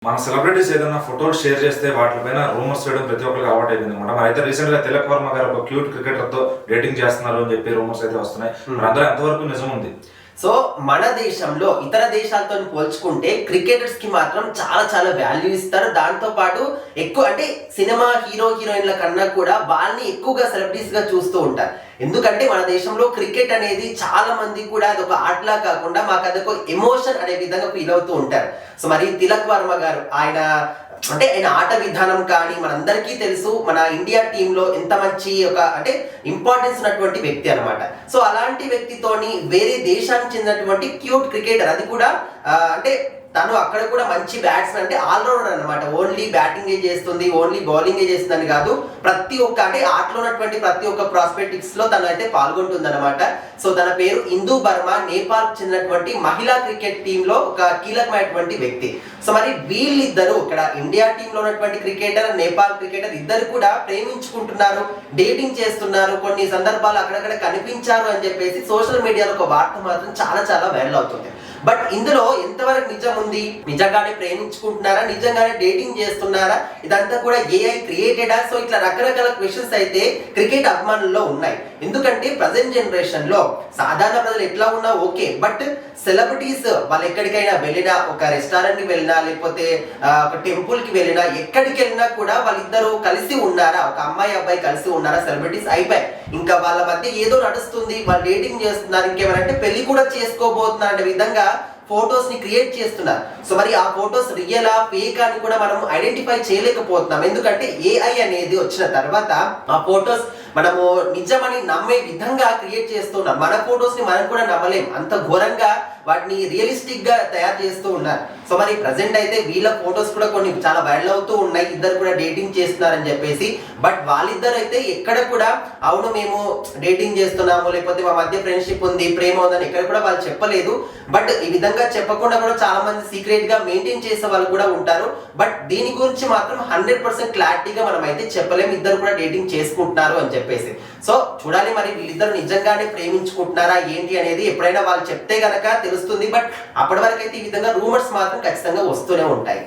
మన సెలబ్రిటీస్ ఏదైనా ఫోటోలు షేర్ చేస్తే వాటిపైన రూమర్స్ చేయడం ప్రతి ఒక్కరికి అలవాటు అయిపోయింది అనమాట. మరి అయితే రీసెంట్ గా తిలక్ వర్మ గారు ఒక క్యూట్ క్రికెటర్ తో డేటింగ్ చేస్తున్నారు అని చెప్పి రూమర్స్ అయితే వస్తున్నాయి. మరి అందులో ఎంతవరకు నిజం ఉంది? సో మన దేశంలో ఇతర దేశాలతో పోల్చుకుంటే క్రికెటర్స్ కి మాత్రం చాలా చాలా వాల్యూ ఇస్తారు. దాంతో పాటు ఎక్కువ అంటే సినిమా హీరోయిన్ల కన్నా కూడా వాళ్ళని ఎక్కువగా సెలబ్రిటీస్ గా చూస్తూ ఉంటారు. ఎందుకంటే మన దేశంలో క్రికెట్ అనేది చాలా మంది కూడా అదొక ఆటలా కాకుండా మాకు అదొక ఎమోషన్ అనే విధంగా ఫీల్ అవుతూ ఉంటారు. సో మరి తిలక్ వర్మ గారు ఆయన ఆట విధానం కానీ మనందరికీ తెలుసు. మన ఇండియా టీంలో ఎంత మంచి ఒక అంటే ఇంపార్టెన్స్ ఉన్నటువంటి వ్యక్తి అనమాట. సో అలాంటి వ్యక్తితోని వేరే దేశానికి చెందినటువంటి క్యూట్ క్రికెటర్, అది కూడా అంటే తను అక్కడ కూడా మంచి బ్యాట్స్మెన్, అంటే ఆల్రౌండర్ అనమాట. ఓన్లీ బ్యాటింగ్ చేస్తుంది, ఓన్లీ బౌలింగ్ చేస్తుందని కాదు, ప్రతి ఒక్క అంటే ఆటలో ఉన్నటువంటి ప్రతి ఒక్క ప్రాస్పెక్టిక్స్ లో తను అయితే పాల్గొంటుంది అనమాట. సో తన పేరు ఇందు బర్మా, నేపాల్ చెందినటువంటి మహిళా క్రికెట్ టీమ్ లో ఒక కీలకమైనటువంటి వ్యక్తి. సో మరి వీళ్ళిద్దరూ ఇక్కడ ఇండియా టీమ్ లో ఉన్నటువంటి క్రికెటర్, నేపాల్ క్రికెటర్ ఇద్దరు కూడా ప్రేమించుకుంటున్నారు, డేటింగ్ చేస్తున్నారు, కొన్ని సందర్భాలు అక్కడక్కడ కనిపించారు అని చెప్పేసి సోషల్ మీడియాలో ఒక వార్త మాత్రం చాలా చాలా వైరల్ అవుతుంది. బట్ ఇందులో ఎంతవరకు నిజం ఉంది? నిజంగానే ప్రేమించుకుంటున్నారా, నిజంగానే డేటింగ్ చేస్తున్నారా, ఇదంతా కూడా ఏఐ క్రియేటెడా? సో ఇట్లా రకరకాల క్వశ్చన్స్ అయితే క్రికెట్ అభిమానుల్లో ఉన్నాయి. ఎందుకంటే ప్రజెంట్ జనరేషన్ లో సాధారణ ప్రజలు ఎట్లా ఉన్నా ఓకే, బట్ సెలబ్రిటీస్ వాళ్ళు ఎక్కడికైనా వెళ్ళినా, ఒక రెస్టారెంట్ కి వెళ్ళినా, లేకపోతే ఒక టెంపుల్ కి వెళ్ళినా, ఎక్కడికి వెళ్ళినా కూడా వాళ్ళిద్దరూ కలిసి ఉన్నారా, ఒక అమ్మాయి అబ్బాయి కలిసి ఉన్నారా, సెలబ్రిటీస్ అయిపోయి ఇంకా వాళ్ళ మధ్య ఏదో నడుస్తుంది, వాళ్ళు డేటింగ్ చేస్తున్నారు, ఇంకేమంటే పెళ్లి కూడా చేసుకోబోతున్నారు అనే విధంగా ఫోటోస్ ని క్రియేట్ చేస్తున్నారు. సో మరి ఆ ఫోటోస్ రియలా ఫేక్ అని కూడా మనం ఐడెంటిఫై చేయలేకపోతున్నాం. ఎందుకంటే ఏఐ అనేది వచ్చిన తర్వాత ఆ ఫోటోస్ మనము నిజమని నమ్మే విధంగా క్రియేట్ చేస్తున్నాం. మన ఫోటోస్ ని మనం కూడా నమ్మలేం, అంత ఘోరంగా వాటిని రియలిస్టిక్ గా తయారు చేస్తూ ఉన్నారు. సో మరి ప్రజెంట్ అయితే వీళ్ళ ఫోటోస్ కూడా కొన్ని చాలా వైరల్ అవుతూ ఉన్నాయి, ఇద్దరు కూడా డేటింగ్ చేస్తున్నారని చెప్పేసి. బట్ వాళ్ళిద్దరు అయితే ఎక్కడ కూడా అవును మేము డేటింగ్ చేస్తున్నాము, లేకపోతే మా మధ్య ఫ్రెండ్షిప్ ఉంది, ప్రేమ ఉందని ఎక్కడ కూడా వాళ్ళు చెప్పలేదు. బట్ ఈ విధంగా చెప్పకుండా కూడా చాలా మంది సీక్రెట్ గా మెయింటైన్ చేసే వాళ్ళు కూడా ఉంటారు. బట్ దీని గురించి మాత్రం 100% క్లారిటీగా మనం అయితే చెప్పలేము ఇద్దరు కూడా డేటింగ్ చేసుకుంటున్నారు అని చెప్పేసి. సో చూడాలి మరి వీళ్ళిద్దరు నిజంగానే ప్రేమించుకుంటున్నారా ఏంటి అనేది ఎప్పుడైనా వాళ్ళు చెప్తే గనక తెలుస్తుంది. బట్ అప్పటి వరకు అయితే ఈ విధంగా రూమర్స్ మాత్రం ఖచ్చితంగా వస్తూనే ఉంటాయి.